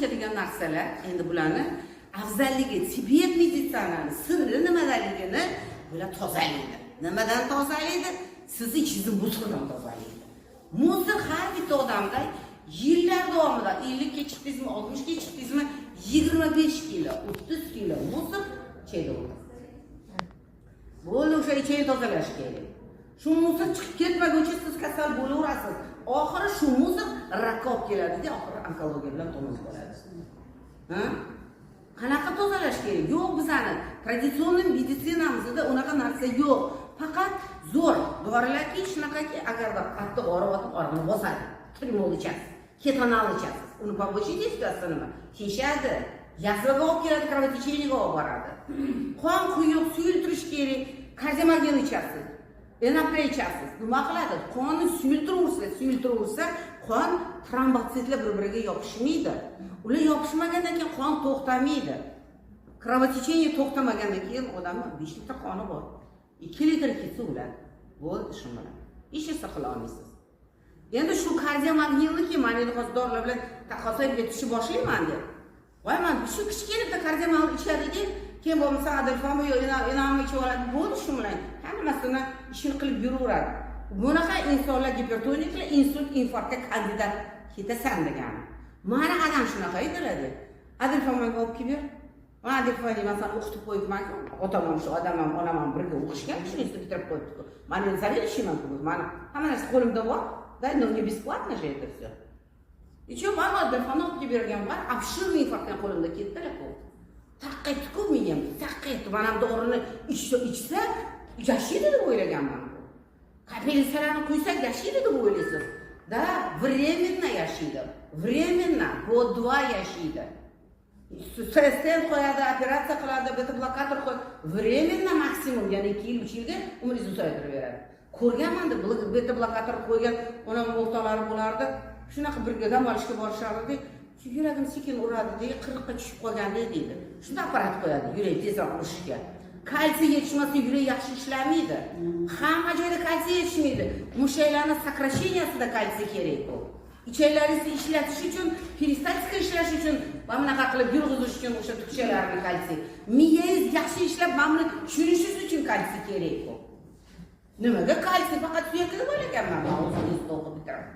ichadigan narsalar, endi bularni afzalligi, tibbiyot meditsinani sirri nimadaligini bular tozalaydi. Nimadan tozalaydi? Sizni ichingizni musirdan tozalaydi. Musir har bitta odamda yillar davomida 50 ga chiqdingizmi, 60 ga chiqdingizmi, 25 kilo, 30 kilo musir ichida bo'ladi. Bo'ldi, o'sha ichini tozalash kerak. Shu musir chiqib ketmaguncha siz kasal bo'laverasiz. Oxiri shu musir rakka olib keladi-da, oxiri onkologiya bilan to'maz bo'ladi. Ha? Qanaqa tozalash kerak? Yo'q, bizani traditsion meditsinamizda unaqa narsa yo'q. Faqat zo'r dorilarki, shunaqaki, agarda qattiq og'riyotib og'riqni bosadi, trimol ichasiz, ketonal ichasiz. Uni повышение siyosati nima? Teshadi. Yasraga olib keladi, kровотечениеga olib boradi. Qon quyuq, suyultirish kerak, kardiomagen ichasiz. Enapre ichasiz. Nima qiladi? Qonni suyultiraversa, qon trombositlar bir-biriga yopishmaydi. Ular yopishmagandan keyin qon to'xtamaydi. Kровотечение to'xtamagandan keyin odamning 5 litr qoni bor. 2 litr ketsa o'ladi. Bo'ldi, shu bilan. Hech narsa qila olmaysiz. Endi shu kardiomagnilniki mana endi hozir dorilar bilan taqozob etishni boshlayman deb. Voy, men shu kichkinada kardiomal ichadi, keyin bo'lmasa adilfam yo enamni ichib oladi. Bo'ldi, shu bilan hammasini ishini qilib yuraveradi. Bunaqa insonlar gipertoniklar insult, infarktga kandidat ketasan degani. Mana adam shunaqa aytiladi. Adilfamga olib kelib mana adilfamni masalan o'qitib qo'yibman-ku. Otam shu odam ham, onam ham birga o'qishgan, shu institutga bitirib qo'yibdi-ku. Mana zavedishi mumkin. Mana hamma narsa qo'limda bor. Да, но не бесплатно же это все. И что, мама адилфамni olib kelib bergan var, обширный infarktdan qo'limda ketdi-ku. Taqqaytdi-ku miyam, taqqaytdi. Mana bu dorini ichsa, yashaydi deb o'ylaganman. Kapelsiyalarni qo'ysak yashaydi deb o'ylaysiz. Да, временно yashaydi. Временно, год-два yashaydi. Stent qo'yadi, operatsiya qiladi, beta-blokator qo'yadi. Временно maksimum, ya'ni 2 yil, 3 yilga umringizni uzaytirib beradi. Ko'rganman-da, beta-blokator qo'ygan onam o'rtoqlari bo'lardi. Shunaqa birga dam olishga borishardi. Shu yuragim sekin uradi, 40 ga tushib qolganda deydi. Shunda apparat qo'yadi, yurak tezroq urishga. Kalsiy yetishmasa yurak yaxshi ishlamaydi. Hamma joyda kalsiy yetishmaydi. Mushaklarning сокращениясida kalsiy kerak bu. Ichaklarni ishlatish uchun, peristaltika ishlash uchun, va bunaqa qilib yurg'izish uchun o'sha tukchalarni kalsiy. Miyangiz yaxshi ishlab, mana tushunishingiz uchun kalsiy kerak bu. Nimaga kalsiy faqat suyakda bo'laganman, men o'zimni o'qib bitiraman.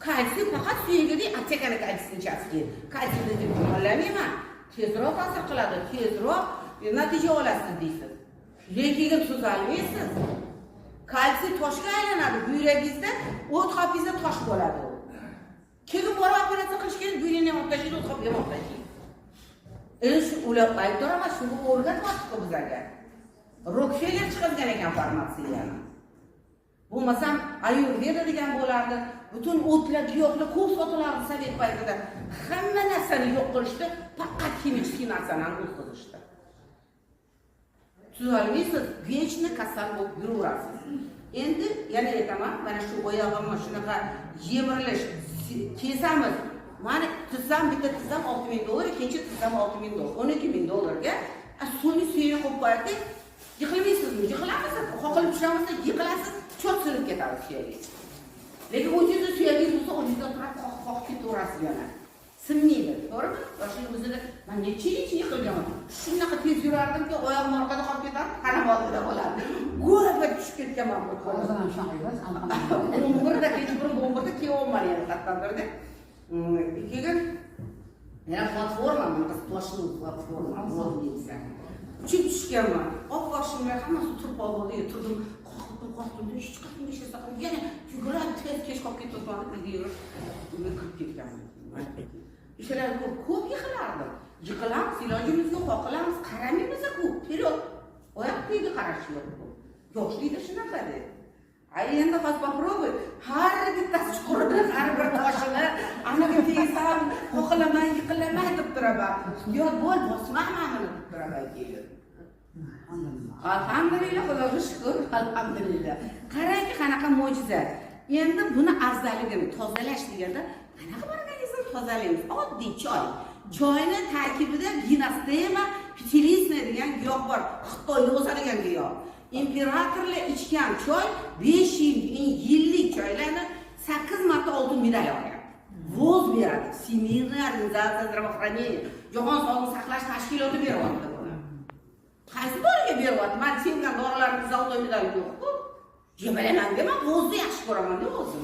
Kalsiy faqat suyakda, aptekani kalsiy ichasiz. Kalsiyni deb o'ylamayman. Tezroq ta'sir qiladi, tezroq natija olasiz deysiz. Lekin tuzalmaysiz. Kalsiy toshga aylanadi, buyragingizda o't qopingizda tosh bo'ladi. Keyin borib operatsiya qilish kerak, buyragini olib tashlaydi, o't qopiga olib tashlaydi. Endi shu ular aytiraman, shuni o'rgatmoqchi bizlarga. Rockefeller chiqargan ekan farmatsiyani. Bo'lmasam Ayurveda degan bo'lardi. Butun o'tlar, giyohlar ko'p sotilardi Sovet paytida. Hamma narsani yo'q qilishdi, faqat kimik narsani o'tkazishdi. Tuzalmaysiz, vechni kasal bo'lib yuraverasiz. Endi yana aytaman, mana shu oyog'imni shunaqa yemirilish, kesamiz. Mana tizam bitta tizam $6,000, ikkinchi tizam $6,000, $12,000ga sun'iy suyak qo'yib qo'yadi. Yiqilmaysizmi? Yiqilasiz. Qoqilib tushamiz, yiqilasiz, cho't sinib ketadi suyagingiz. Lekin o'zingizni suyagingiz bo'lsa, o'zingizdan turib qoqib ketaverasiz yana. Sinmaydi, to'g'rimi? Yoshlik o'zida men necha yil yiqilganman. Shunaqa tez yurardimki, oyog'im orqada qolib ketardi, qanam oldida qolardi. Go'rga tushib ketganman bu hozir ham shunaqa emas, alhamdulillah. Umrda umrda kiyovman yana qattandirdi. Keyin yana platforma, mana toshli platforma, bo'ldi. Uçup tushganman. Oq boshimga hammasi turib oldi, turdim, qoqdim, hech qachon ishlasam, yana yugurib tez qolib ketdim, yugurib kirib ketganman. Ishlar ko'p yiqilardi. Yiqilamiz, ilojimiz yo'q, qoqilamiz, qaramaymiz ko'p. Period. Oyoq tegi qarash yo'q. Yoshlikda shunaqa edi. Ay endi hozir попробуй. Har bittasi chuqurda, har bir toshini anaga tegsam, qoqilaman, yiqilaman deb turaman. Yod bo'l, bosmayman deb turaman keyin. Alhamdulillah, Xudoga shukr, alhamdulillah. Qarang, qanaqa mo'jiza. Endi buni afzalligini tozalash deganda, qanaqa organizmni tozalaymiz? Oddiy choy. Choyni tarkibida ginastema pitilisna degan giyoh bor. Xitoyda o'sadigan giyoh. İmperatorlar ichgan choy 5 yillik choylarni 8 marta oltin medal olgan. Voz beradi. Всемирное организация здравоохранения. Jahon sog'liqni saqlash tashkiloti beryapti buni. Qaysi doriga beryapti? Men sevgan dorilarimiz zaltoy medali yo'q-ku. Yemayman dema, vozni yaxshi ko'raman-da o'zim.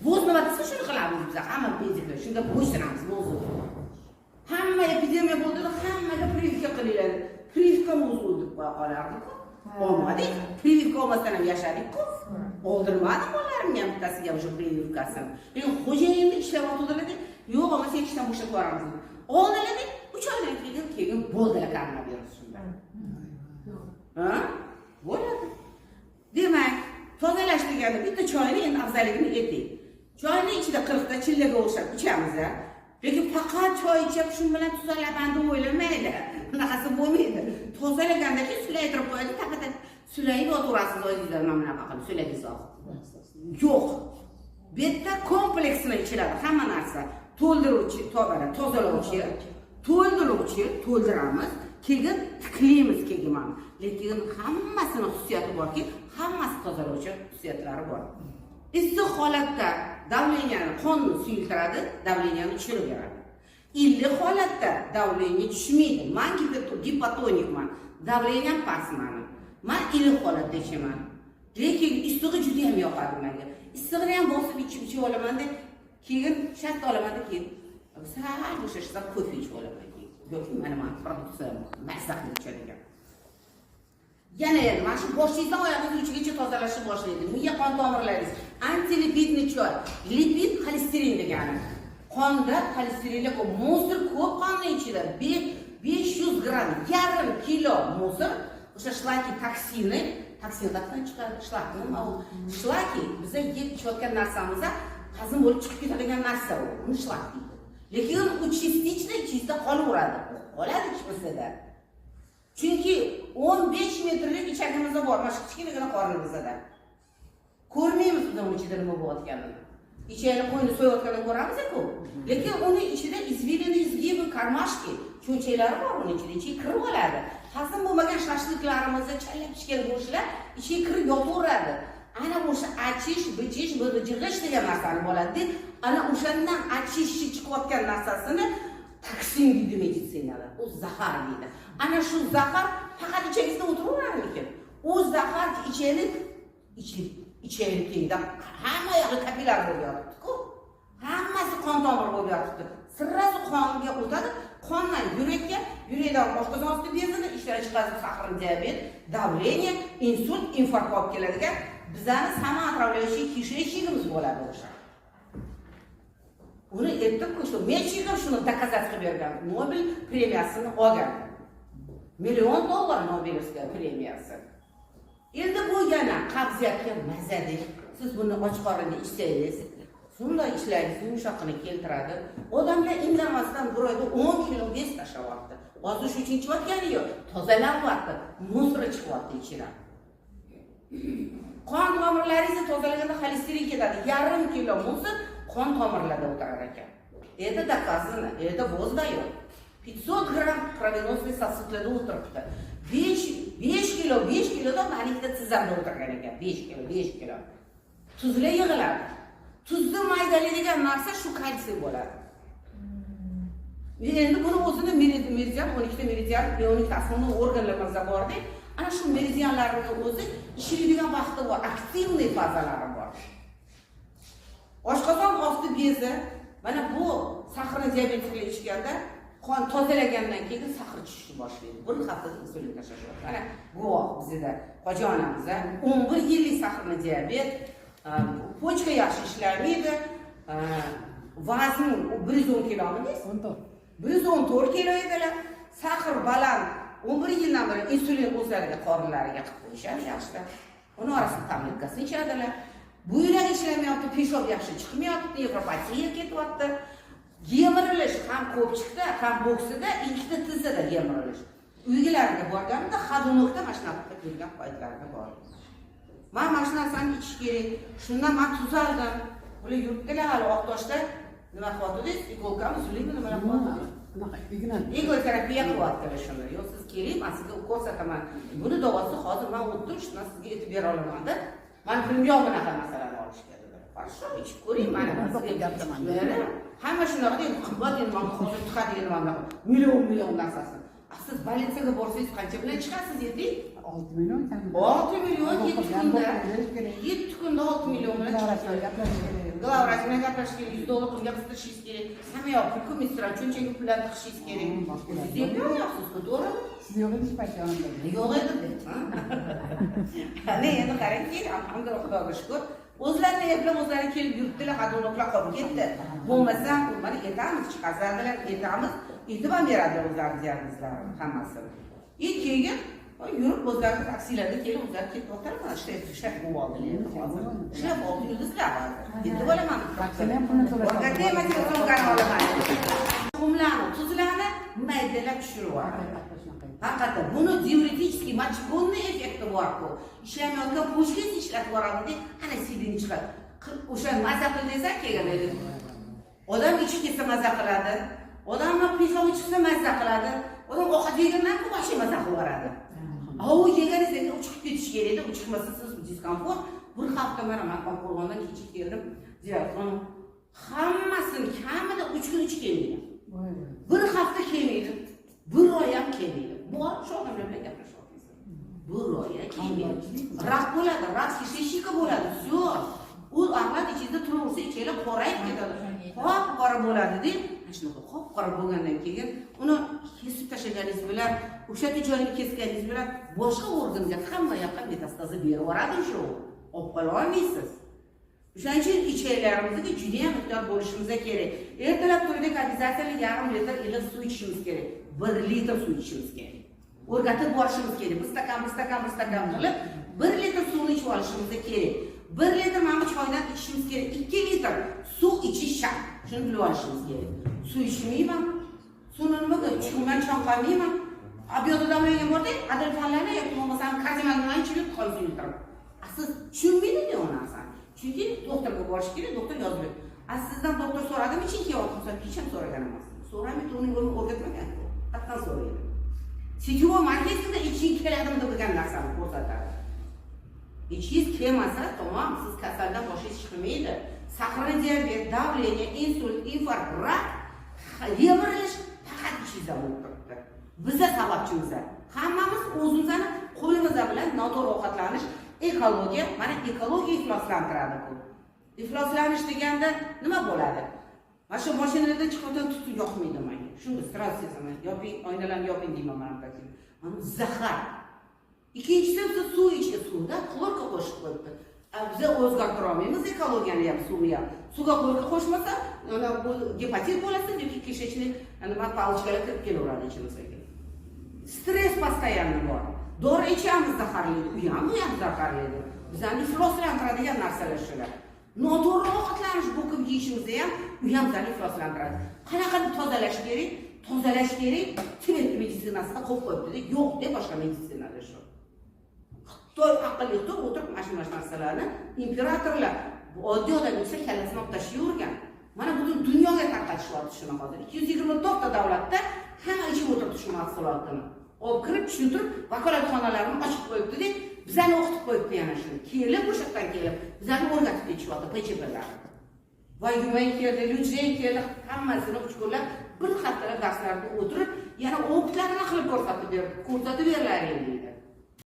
Voz nima desa shuni qilamiz biz. Hamma mediklar shunga bo'ysunamiz vozni. Hamma epidemiya bo'ldi-da, hammaga прививка qilinglar. Прививка voz o'ldirib qo'ya qolardi-ku. Olmadik. Прививка olmasdan ham yashadik-ku. Oldirmadim bolalarimga ham bittasiga o'sha прививкасini. Lekin xo'jayinni ishlab o'tirdi. Yo'q, ama sen ishdan bo'shab boramiz. Oldilar, 3 oydan keyin bo'ldilar koronavirus shunda. Ha? Bo'ladi. Demak, tozalash degani bitta choyni endi afzalligini aytdik. Choyni ichida 40 ta chillaga o'xshab ichamiz-a. Lekin faqat choy ichib shu bilan tuzalaman deb o'ylamaydi. Bunaqasi bo'lmaydi. Tozalaganda sulaytirib qo'yadi, faqat sulayib o'tirasiz o'zingizlar mana bunaqa qilib sulaysiz. Yo'q. Bitta kompleksini ichiladi hamma narsa. To'ldiruvchi, tozalovchi, to'ldiramiz, keyin tiklaymiz keyin mana. Lekin hammasini xususiyati borki, hammasi tozalovchi xususiyatlari bor. Issiq holatda davleniyani qonni suyultiradi, davleniyani tushirib beradi. Illiq holatda davleniya tushmaydi. Men gipotonikman, davleniyam pastman. Men illiq holatda ichaman. Lekin issig'i juda ham yoqadi menga. Issig'ini ham bosib ichib olaman-da, keyin shat olaman-da, keyin sal bo'shashsa ko'p ichib olaman. Yo'q, mana produksiyam mazaqli ichadigan. Yana mana shu boshingizdan oyog'ingiz uchigacha tozalashni boshlaydi. Miya qon tomirlaringiz antilipidni choy. Lipid xolesterin degani. Qonda xolesterinlar ko'p, musor ko'p qonni ichida. 500 gram, yarim kilo musor, o'sha shlaki toksinlardan chiqadi. Shlaki nima u? Shlaki biza yeb ichayotgan narsamizda hazm bo'lib chiqib ketadigan narsa u. Uni shlak deydi. Lekin u ichida qolaveradi. Qoladi ichmasada. Chunki 15 metrlik ichagimizda bor, mana shu kichkinagina qornimizda. Ko'rmaymiz uni ichida nima bo'layotganini. Ichayni qo'yni so'yayotganini ko'ramiz-ku. Lekin uni ichida izvilini izgibi karmashki, cho'chaklari bor uni ichida, ichiga kirib oladi. Hazm bo'lmagan shashliklarimizda challab pishgan go'shtlar ichiga kirib yotaveradi. Ana o'sha achish, bichish, jig'ish degan narsani bo'ladi. Ana o'shandan achishni chiqayotgan narsasini toksin deydi meditsinalar. U zahar deydi. Ana shu zahar faqat ichagingizda o'tiraveradi lekin. U zahar ichaylik kengda hamma yog'i kapillar bo'lib yotibdi-ku. Hammasi qon tomir bo'lib yotibdi. Sirrasi qonga o'tadi, qondan yurakka, yurakdan oshqozon osti bezini ishlab chiqadi, sahar, diabet, давление, insult, infarkt olib keladigan bizani самоотравляющий кишечнигimiz bo'ladi o'sha. Uni aytib-ku, shu Mechikov shuni dokazat qilib bergan. Nobel premiyasini olgan. $1 million Nobelskiy premiyasi. Endi bu yana qabziyatga mazali. Siz buni och qorinda ichsangiz, shunday ishlaringiz yumshoqini keltiradi. Odamlar indamasdan bir oyda 10 kilo vес tashlayapti. Hozir shu uchun ichayotgani yo'q. Tozalanyapti, musori chiqyapti ichidan. Qon tomirlaringizni tozalaganda xolesterin ketadi. Yarim kilo musor qon tomirlarda o'tirar ekan. Это доказано, это возда yo'q. 500 gram кровеносный сосудlarda o'tiribdi. 5 kiloda malikda tizamda o'tirgan ekan. 5 kilo. Tuzlar yig'iladi. Tuzni maydalaydigan narsa shu kalsiy bo'ladi. Endi buni o'zini meridian, 12 ta meridian, 12 ta asosiy organlarimizda bor-da, ana shu meridianlarning o'zi ishlaydigan vaqti bor, aktivniy fazalari bor. Oshqozon osti bezi, mana bu sahrni diabetiklar ichganda qon tozalagandan keyin sahr tushishni boshlaydi. Bir haftada insulin tashlashadi. Mana guvoh bizda qo'jonamiz 11 yillik sahrni diabet, pochka yaxshi ishlamaydi, vazn 110 kilomiz, 114 kilo edilar, sahr baland, 11 yildan beri insulin o'zlariga qorinlariga qilib qo'yishadi yaxshi. Uni orasida tabletkasini ichadilar. Buyrak ishlamayapti, peshob yaxshi chiqmayapti, nefropatiya ketyapti. Yemirilish ham ko'p chiqdi, ham bo'ksida, ikkita tizada yemirilish. Uylarga borganimda xadunlikda mashinada yurgan paytlarida bor. Men mana shu narsani ichish kerak. Shundan men tuzaldim. Ular yurtdilar hali Oqtoshda nima qilyapti? Ikolkami, zulmi nima qilyapti? Bunaqa igna. Igoterapiya qilyaptilar shuni. Yo'q, siz keling, men sizga ko'rsataman. Buni davosi hozir men o'tdim, shuni sizga aytib bera olaman-da. Men bilmayman bunaqa masalalarni olishga dedilar. Хорошо, ichib ko'ring, mana hamma shunaqa deydi, qimmat deydi, mana hozir chiqadigan mana million narsasi. Siz politsiyaga borsangiz qancha bilan chiqasiz endi? 6 million kam. 6 million 7 kunda. 7 kunda 6 million bilan chiqasiz. Glavvrach bilan gaplashish kerak, $100 pulga qistishingiz kerak. Hamma yoq komissiya shunchaki pullarni qishishingiz kerak. Siz deb yo'qsiz-ku, to'g'rimi? Siz yo'q edi paytda. Yo'q edi. Ana endi qarangki, alhamdulillah Xudoga shukr. O'zlarini eplab o'zlari kelib yurtdilar, qadrlab qolib ketdi. Bo'lmasa, mana aytamiz, chiqazadilar, aytamiz, aytib ham beradilar o'zlari diagnozlarini hammasini. Keyin yurib o'zlari taksilarda kelib o'zlari ketib o'tirib, mana ishlab bo'ldilar. Ishlab oldi yulduzlar. Endi bo'laman. Vaksina pulini to'lash. O'rgatgan materiallarni olaman. Tuxumlarni, tuzlarni maydalab tushirib yuboradi. Haqiqatan buni diuretik mochibonniy effekti bor-ku. Ishlamayotgan pochkani ishlatib yuboradi, ana sidini chiqadi. O'sha maza qil desa kelganlar. Odam ichib ketsa maza qiladi. Odamlar pishloq ichsa maza qiladi. Odam ovqat yegandan keyin boshqa maza qilib yuboradi. U yeganingizni uchib ketish kerak edi, uchmasa siz diskomfort. Bir hafta men qo'rg'ondan kechib keldim. Direktor hammasini kamida 3 kun ichib kelgan. Bir hafta kelmaydi. Bir oy ham kelmaydi. Bu shogirdlar bilan gaplashyapmiz. Bir oy kelmaydi. Rak bo'ladi, rak shishika bo'ladi. Yo'q. U ahlat ichida turaversa, ichinglar qorayib ketadi. Qop-qora bo'ladi deb, shunaqa qop-qora bo'lgandan keyin uni kesib tashlaganingiz bilan, o'sha joyini kesganingiz bilan boshqa organga hamma yoqqa metastaza berib yuboradi shu. Olib qo'ya olmaysiz. O'shaning uchun ichaklarimizni juda ham miqdor bo'lishimiz kerak. Ertalab turdik, обязательно yarim litr iliq suv ichishimiz kerak. 1 litr suv ichishimiz kerak. O'rgatib borishimiz kerak. Bir stakan qilib 1 litr suvni ichib olishimiz kerak. 1 litr mana choydan ichishimiz kerak. 2 litr suv ichish shart. Shuni bilib olishimiz kerak. Suv ichmayman. Suvni nimaga ichmayman, chanqamayman. Obyodadan menga bordik, adil fanlarni bo'lmasam kazimaldan ichib qolib turib. Siz tushunmaydingiz u narsani. Chunki doktorga borish kerak, doktor yozib beradi. Sizdan doktor so'radimi, iching kelyapsiz, hech ham so'ragan emas. So'ramaydi, uni o'rgatmagan. Qatdan so'raydi. Sityovo marketingda iching keladimi degan narsani ko'rsatadi. Ichingiz kelmasa, tamom, siz kasaldan boshingiz chiqmaydi. Saqrli diabet, давление, insult, infarkt, rak, yemirilish faqat ichingizda bo'lib turibdi. Bizlar sababchimiz. Hammamiz o'zimizni qo'limiz bilan noto'g'ri ovqatlanish, ekologiya, mana ekologiya ifloslantiradi-ku. Ifloslanish deganda nima bo'ladi? Mana shu mashinalardan chiqayotgan tutun yoqmaydi menga. Shunga sразу sezaman. Yoping, oynalarni yoping deyman mana taklif. Mana zahar. Ikkinchisi siz suv iching, suvda xlorka qo'shib qo'yibdi. Biz o'zgartira olmaymiz ekologiyani ham, suvni ham. Suvga xlorka qo'shmasa, mana bu gepatit bo'lasa, yoki kishechlik, nima palichkalar kirib kelaveradi ichimizga. Stress постоянно bor. Dori ichamiz zaharli, u ham zaharli. Bizani ifloslantiradigan narsalar shular. Noto'g'ri ovqatlanish, bo'kib yeyishimizda ham u ham bizani ifloslantiradi. Qanaqa tozalash kerak? Tozalash kerak. Tibet meditsinasida qo'yib qo'yibdi, yo'q deb boshqa meditsinada shu. Xitoy aqlli turib o'tirib mana shu narsalarni imperatorlar oddiy odam esa kallasini olib tashlayvergan. Mana butun dunyoga tarqatishyapti shuni hozir. 224 ta davlatda hamma ichib o'tiribdi shu mahsulotni. Olib kirib tushuntirib, vakolatxonalarni ochib qo'yibdi-da, bizani o'qitib qo'yibdi yana shuni. Kelib o'sha yerdan kelib, bizani o'rgatib ketishyapti PCBlar. Va Yumay keldi, Lyujey keldi, hammasini uchqurlab bir haftalab darslarda o'tirib, yana o'qitlarni qilib ko'rsatib berdilar deydi.